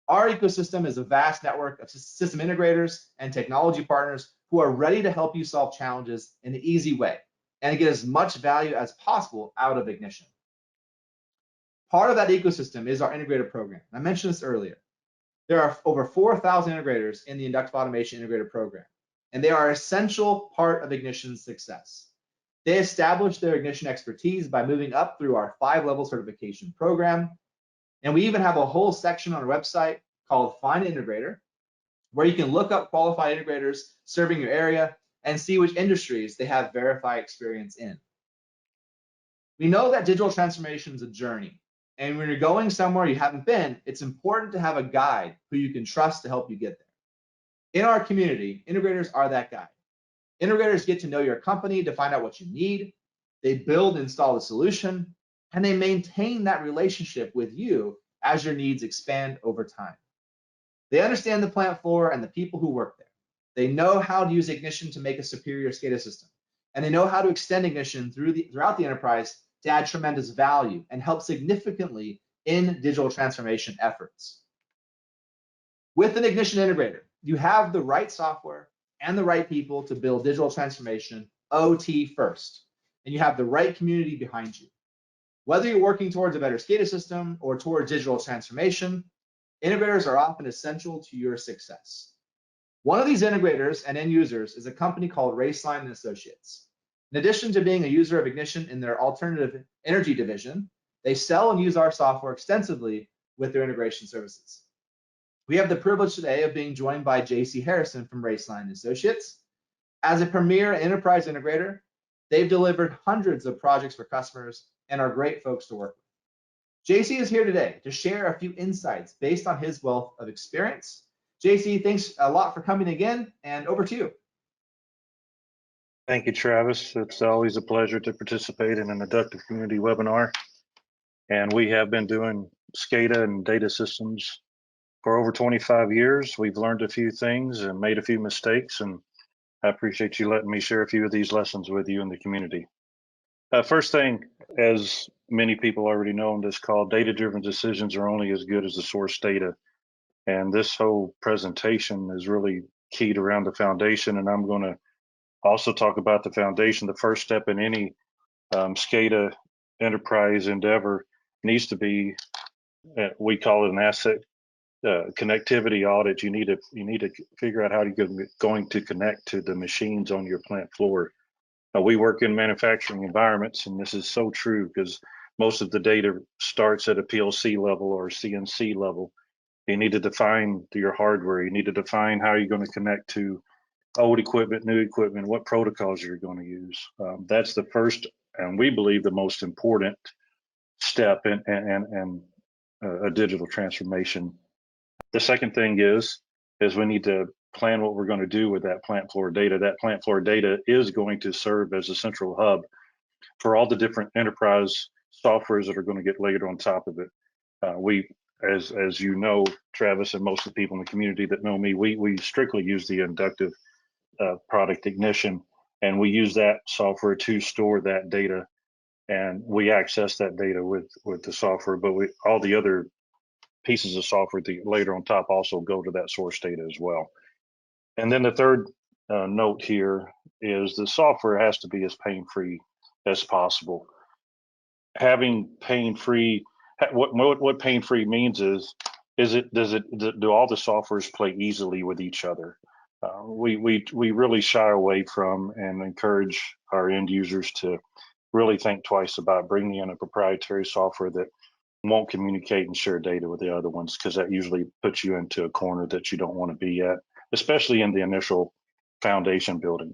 Our ecosystem is a vast network of system integrators and technology partners who are ready to help you solve challenges in an easy way and to get as much value as possible out of Ignition. Part of that ecosystem is our integrator program. I mentioned this earlier. There are over 4,000 integrators in the Inductive Automation Integrator program, and they are an essential part of Ignition's success. They establish their Ignition expertise by moving up through our 5-level certification program. And we even have a whole section on our website called Find Integrator, where you can look up qualified integrators serving your area and see which industries they have verified experience in. We know that digital transformation is a journey. And when you're going somewhere you haven't been, it's important to have a guide who you can trust to help you get there. In our community, integrators are that guide. Integrators get to know your company to find out what you need. They build and install the solution, and they maintain that relationship with you as your needs expand over time. They understand the plant floor and the people who work there. They know how to use Ignition to make a superior SCADA system, and they know how to extend Ignition throughout the enterprise to add tremendous value and help significantly in digital transformation efforts. With an Ignition integrator, you have the right software and the right people to build digital transformation OT first, and you have the right community behind you. Whether you're working towards a better SCADA system or towards digital transformation, integrators are often essential to your success. One of these integrators and end users is a company called Roeslein and Associates. In addition to being a user of Ignition in their alternative energy division, they sell and use our software extensively with their integration services. We have the privilege today of being joined by JC Harrison from Roeslein and Associates. As a premier enterprise integrator, they've delivered hundreds of projects for customers and are great folks to work with. JC is here today to share a few insights based on his wealth of experience. JC, thanks a lot for coming again, and over to you. Thank you, Travis. It's always a pleasure to participate in an Inductive community webinar. And we have been doing SCADA and data systems for over 25 years. We've learned a few things and made a few mistakes, and I appreciate you letting me share a few of these lessons with you in the community. First thing, as many people already know on this call, data-driven decisions are only as good as the source data. And this whole presentation is really keyed around the foundation, and I'm going to also talk about the foundation. The first step in any SCADA enterprise endeavor needs to be, we call it an asset connectivity audit. You need to figure out how you're going to connect to the machines on your plant floor. We work in manufacturing environments, and this is so true because most of the data starts at a PLC level or CNC level. You need to define your hardware. You need to define how you're going to connect to old equipment, new equipment, what protocols you're going to use. That's the first, and we believe the most important step in a digital transformation. The second thing is we need to plan what we're going to do with that plant floor data. That plant floor data is going to serve as a central hub for all the different enterprise softwares that are going to get layered on top of it. As you know, Travis, and most of the people in the community that know me, we strictly use the Inductive product Ignition, and we use that software to store that data, and we access that data with the software, but all the other pieces of software that later on top also go to that source data as well. And then the third note here is the software has to be as pain-free as possible. Having pain-free, what pain-free means is do all the softwares play easily with each other? We really shy away from and encourage our end users to really think twice about bringing in a proprietary software that won't communicate and share data with the other ones, because that usually puts you into a corner that you don't want to be at, especially in the initial foundation building.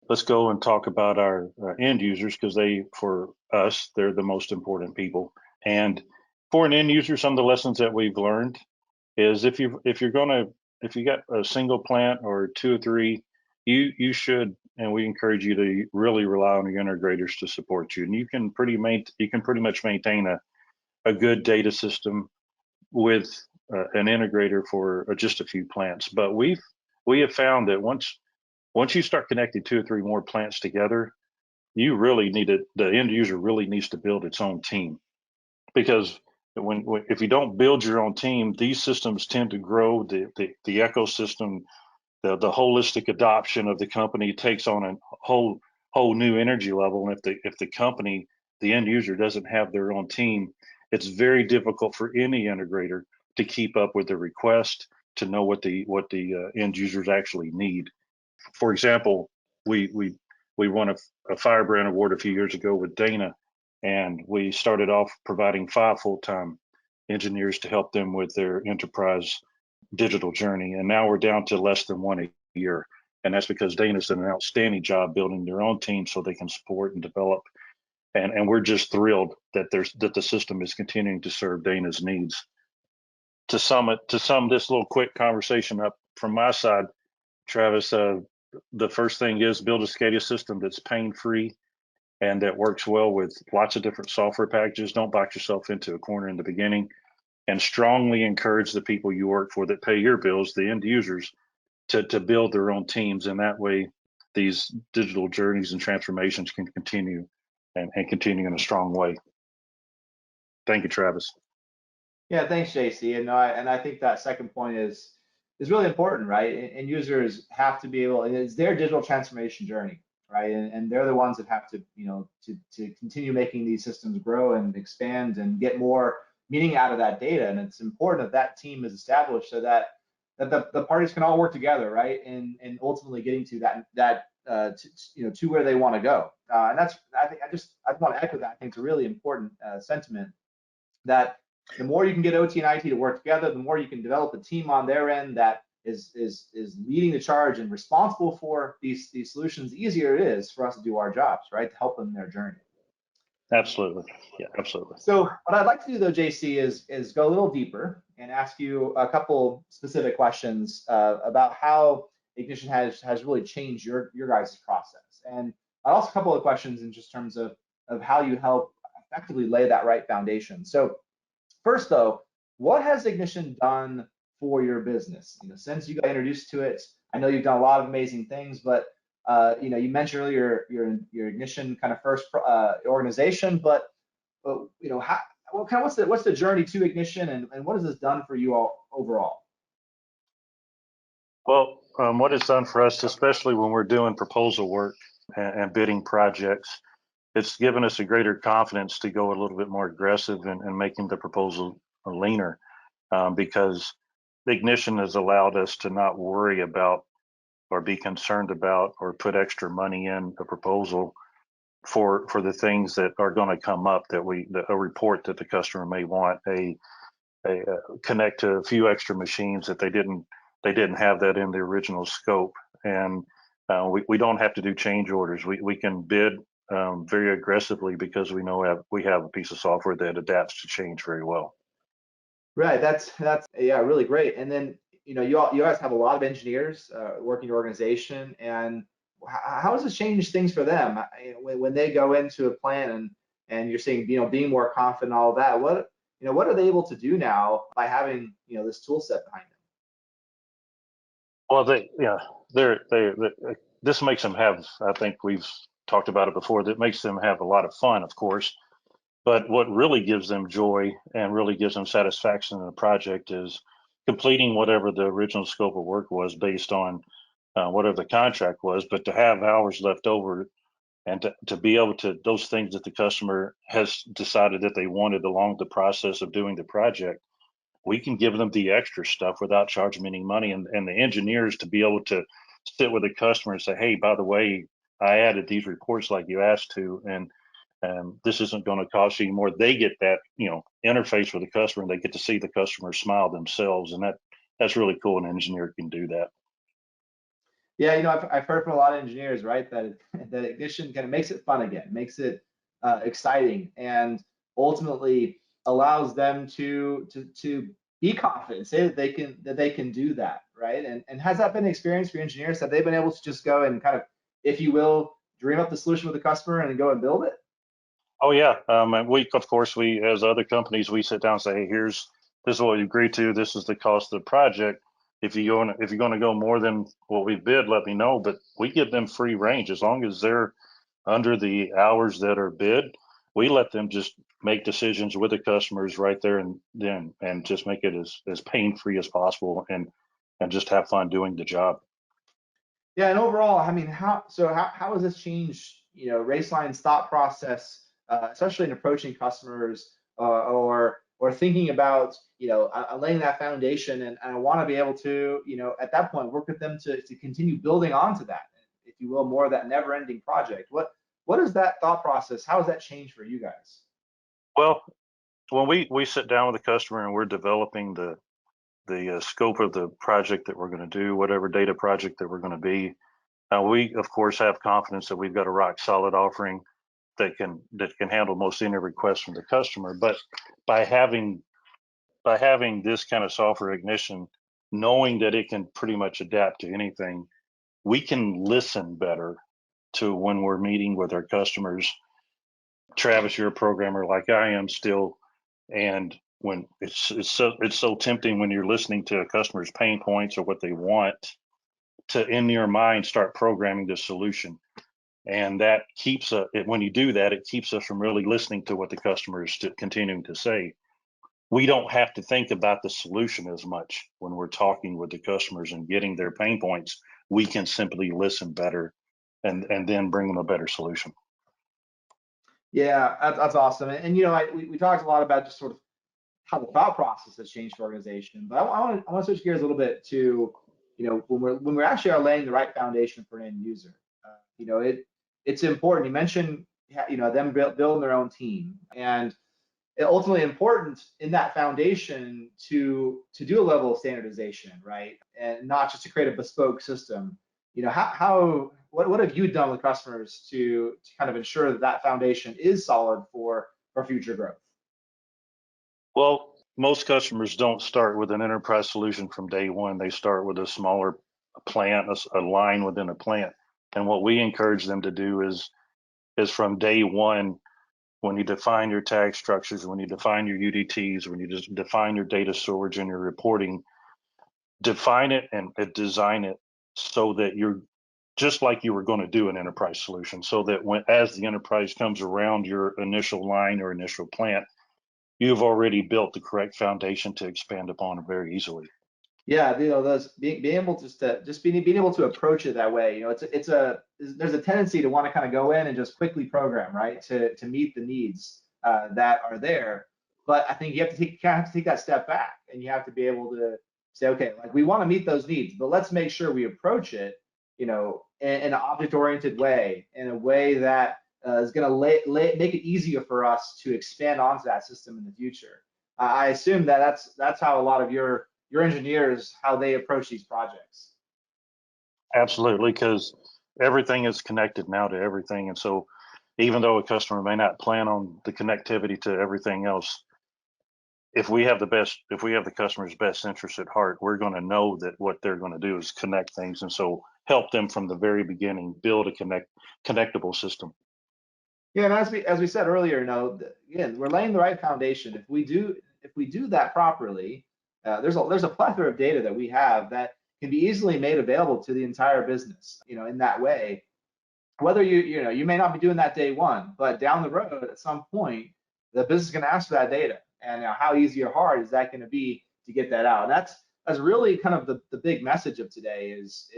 Let's go and talk about our end users, because for us, they're the most important people. And for an end user, some of the lessons that we've learned is if you got a single plant or 2 or 3, you should, and we encourage you to really rely on your integrators to support you. And you can pretty much maintain a good data system with an integrator for just a few plants. But we have found that once you start connecting 2 or 3 more plants together, you really the end user really needs to build its own team, because if you don't build your own team, these systems tend to grow. The ecosystem, the holistic adoption of the company takes on a whole new energy level. And if the company, the end user, doesn't have their own team, it's very difficult for any integrator to keep up with the request, to know what the end users actually need. For example, we won a Firebrand Award a few years ago with Dana, and we started off providing 5 full-time engineers to help them with their enterprise digital journey, and now we're down to less than 1 a year. And that's because Dana's done an outstanding job building their own team so they can support and develop. And we're just thrilled that the system is continuing to serve Dana's needs. To sum this little quick conversation up from my side, Travis, the first thing is build a SCADA system that's pain-free and that works well with lots of different software packages. Don't box yourself into a corner in the beginning, and strongly encourage the people you work for that pay your bills, the end users, to build their own teams. And that way, these digital journeys and transformations can continue and continue in a strong way. Thank you, Travis. Yeah, thanks, JC. And I think that second point is really important, right? And users have to be able, and it's their digital transformation journey, right? And they're the ones that have to, to continue making these systems grow and expand and get more meaning out of that data. And it's important that team is established so that the parties can all work together, right? And ultimately getting to to where they want to go. And that's, I want to echo that. I think it's a really important sentiment, that the more you can get OT and IT to work together, the more you can develop a team on their end that is leading the charge and responsible for these solutions, the easier it is for us to do our jobs, right? To help them in their journey. Absolutely. Yeah, absolutely. So what I'd like to do though, JC, is go a little deeper and ask you a couple specific questions about how Ignition has really changed your guys' process. And also a couple of questions in just terms of how you help effectively lay that right foundation. So first though, what has Ignition done for your business? Since you got introduced to it, I know you've done a lot of amazing things, but you mentioned earlier your Ignition kind of first organization, but what's the journey to Ignition, and what has this done for you all overall? Well, what it's done for us, especially when we're doing proposal work and bidding projects, it's given us a greater confidence to go a little bit more aggressive in making the proposal leaner, because Ignition has allowed us to not worry about or be concerned about or put extra money in a proposal for the things that are going to come up, a report that the customer may want, a connect to a few extra machines that they didn't have that in the original scope. And we don't have to do change orders. We can bid very aggressively because we know we have a piece of software that adapts to change very well. Right, that's yeah, really great. And then you guys have a lot of engineers working your organization, and how has this changed things for them when they go into a plant and you're seeing being more confident, all of that? What are they able to do now by having this tool set behind them? Well, this makes them have, I think we've talked about it before, that makes them have a lot of fun, of course. But what really gives them joy and really gives them satisfaction in the project is completing whatever the original scope of work was based on whatever the contract was, but to have hours left over and to be able to, those things that the customer has decided that they wanted along the process of doing the project, we can give them the extra stuff without charging any money. And the engineers to be able to sit with the customer and say, hey, by the way, I added these reports like you asked to, and this isn't going to cost you anymore. They get that, interface with the customer, and they get to see the customer smile themselves. And that's really cool. An engineer can do that. Yeah, I've heard from a lot of engineers, right, that Ignition kind of makes it fun again, makes it exciting, and ultimately allows them to be confident, say that they can do that, right? And has that been an experience for engineers? Have they been able to just go and kind of, if you will, dream up the solution with the customer and go and build it? Oh yeah, and of course, as other companies, we sit down and say, hey, this is what we agreed to. This is the cost of the project. If you're going to go more than what we bid, let me know. But we give them free range as long as they're under the hours that are bid. We let them just make decisions with the customers right there and then, and just make it as pain-free as possible, and just have fun doing the job. Yeah, and overall, I mean, how has this changed, Roesline's thought process, especially in approaching customers, or thinking about, laying that foundation, and I want to be able to, at that point, work with them to continue building onto that, if you will, more of that never-ending project. What is that thought process? How has that changed for you guys? Well, when we sit down with the customer and we're developing the scope of the project that we're going to do, whatever data project that we're going to be, we of course have confidence that we've got a rock solid offering that can handle most any request from the customer. But by having this kind of software ignition, knowing that it can pretty much adapt to anything, we can listen better to when we're meeting with our customers. Travis, you're a programmer like I am still, and when it's so tempting when you're listening to a customer's pain points or what they want, to in your mind start programming the solution. And that keeps when you do that, it keeps us from really listening to what the customer is continuing to say. We don't have to think about the solution as much when we're talking with the customers and getting their pain points. We can simply listen better and then bring them a better solution. Yeah, that's awesome. And we talked a lot about just sort of how the thought process has changed for organization, but I want to switch gears a little bit to, when we're actually are laying the right foundation for an end user. It's important. You mentioned, them building their own team, and ultimately important in that foundation to do a level of standardization, right? And not just to create a bespoke system. What have you done with customers to kind of ensure that that foundation is solid for future growth? Well, most customers don't start with an enterprise solution from day one. They start with a smaller plant, a line within a plant. And what we encourage them to do is from day one, when you define your tag structures, when you define your UDTs, when you just define your data storage and your reporting, define it and design it so that you're just like you were going to do an enterprise solution, so that as the enterprise comes around your initial line or initial plant, you've already built the correct foundation to expand upon very easily. Yeah, those being able to being able to approach it that way. There's a tendency to want to kind of go in and just quickly program, right, to meet the needs that are there. But I think you have to take that step back, and you have to be able to say, okay, like, we want to meet those needs, but let's make sure we approach it, in an object-oriented way, in a way that is going to make it easier for us to expand onto that system in the future. I assume that's how a lot of your engineers, how they approach these projects. Absolutely, because everything is connected now to everything. And so even though a customer may not plan on the connectivity to everything else, if we have the customer's best interest at heart, we're going to know that what they're going to do is connect things. And so help them from the very beginning, build a connectable system. Yeah, and as we said earlier, again, we're laying the right foundation. If we do that properly, there's a plethora of data that we have that can be easily made available to the entire business. In that way, whether you may not be doing that day one, but down the road at some point, the business is going to ask for that data, and how easy or hard is that going to be to get that out? And that's really kind of the big message of today is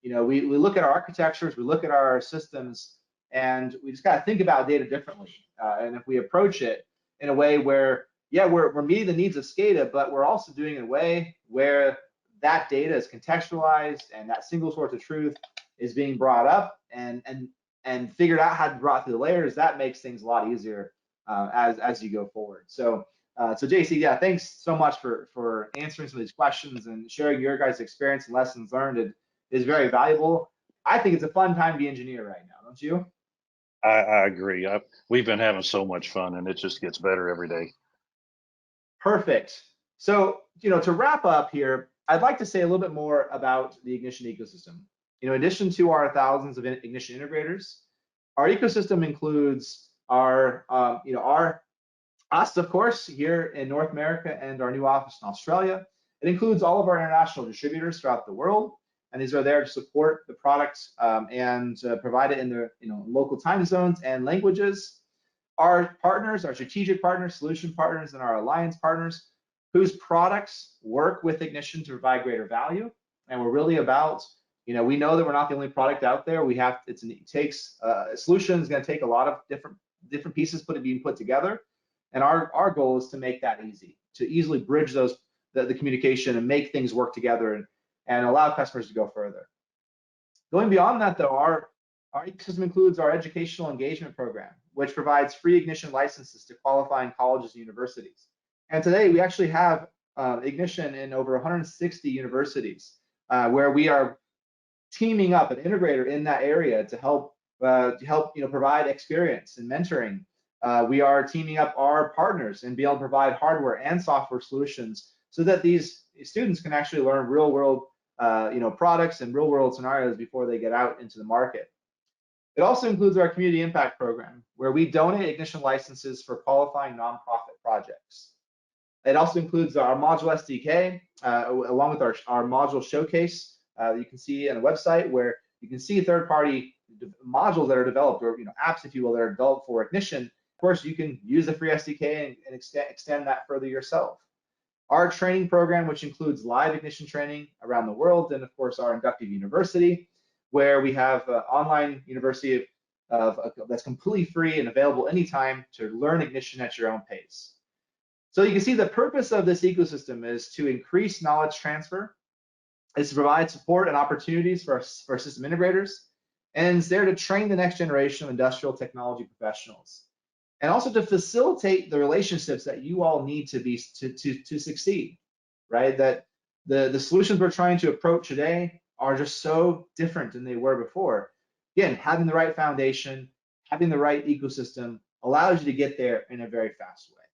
we look at our architectures, we look at our systems, and we just got to think about data differently. And if we approach it in a way where, yeah, we're meeting the needs of SCADA, but we're also doing it in a way where that data is contextualized and that single source of truth is being brought up and figured out how to brought through the layers, that makes things a lot easier as you go forward. So JC, yeah, thanks so much for answering some of these questions and sharing your guys' experience and lessons learned. It is very valuable. I think it's a fun time to be an engineer right now, don't you? I agree. We've been having so much fun, and it just gets better every day. Perfect. So, to wrap up here, I'd like to say a little bit more about the Ignition ecosystem. In addition to our thousands of Ignition integrators, our ecosystem includes us, of course, here in North America and our new office in Australia. It includes all of our international distributors throughout the world, and these are there to support the product and provide it in their local time zones and languages. Our partners, our strategic partners, solution partners, and our alliance partners whose products work with Ignition to provide greater value. And we're really about, we know that we're not the only product out there. We have, it takes, a solution is going to take a lot of different pieces being put together. And our goal is to make that easy, to easily bridge the communication and make things work together and allow customers to go further. Going beyond that, though, our ecosystem includes our educational engagement program, which provides free Ignition licenses to qualifying colleges and universities. And today we actually have Ignition in over 160 universities, where we are teaming up an integrator in that area to help provide experience and mentoring. We are teaming up our partners and be able to provide hardware and software solutions so that these students can actually learn real world products and real world scenarios before they get out into the market. It also includes our community impact program, where we donate Ignition licenses for qualifying nonprofit projects. It also includes our module SDK, along with our module showcase. You can see on the website where you can see third-party modules that are developed, or apps, if you will, that are developed for Ignition. Of course, you can use the free SDK and extend that further yourself. Our training program, which includes live Ignition training around the world, and of course our Inductive University, where we have an online university that's completely free and available anytime to learn Ignition at your own pace. So you can see the purpose of this ecosystem is to increase knowledge transfer, is to provide support and opportunities for system integrators, and it's there to train the next generation of industrial technology professionals, and also to facilitate the relationships that you all need to succeed, right? That the solutions we're trying to approach today are just so different than they were before. Again, having the right foundation, having the right ecosystem allows you to get there in a very fast way.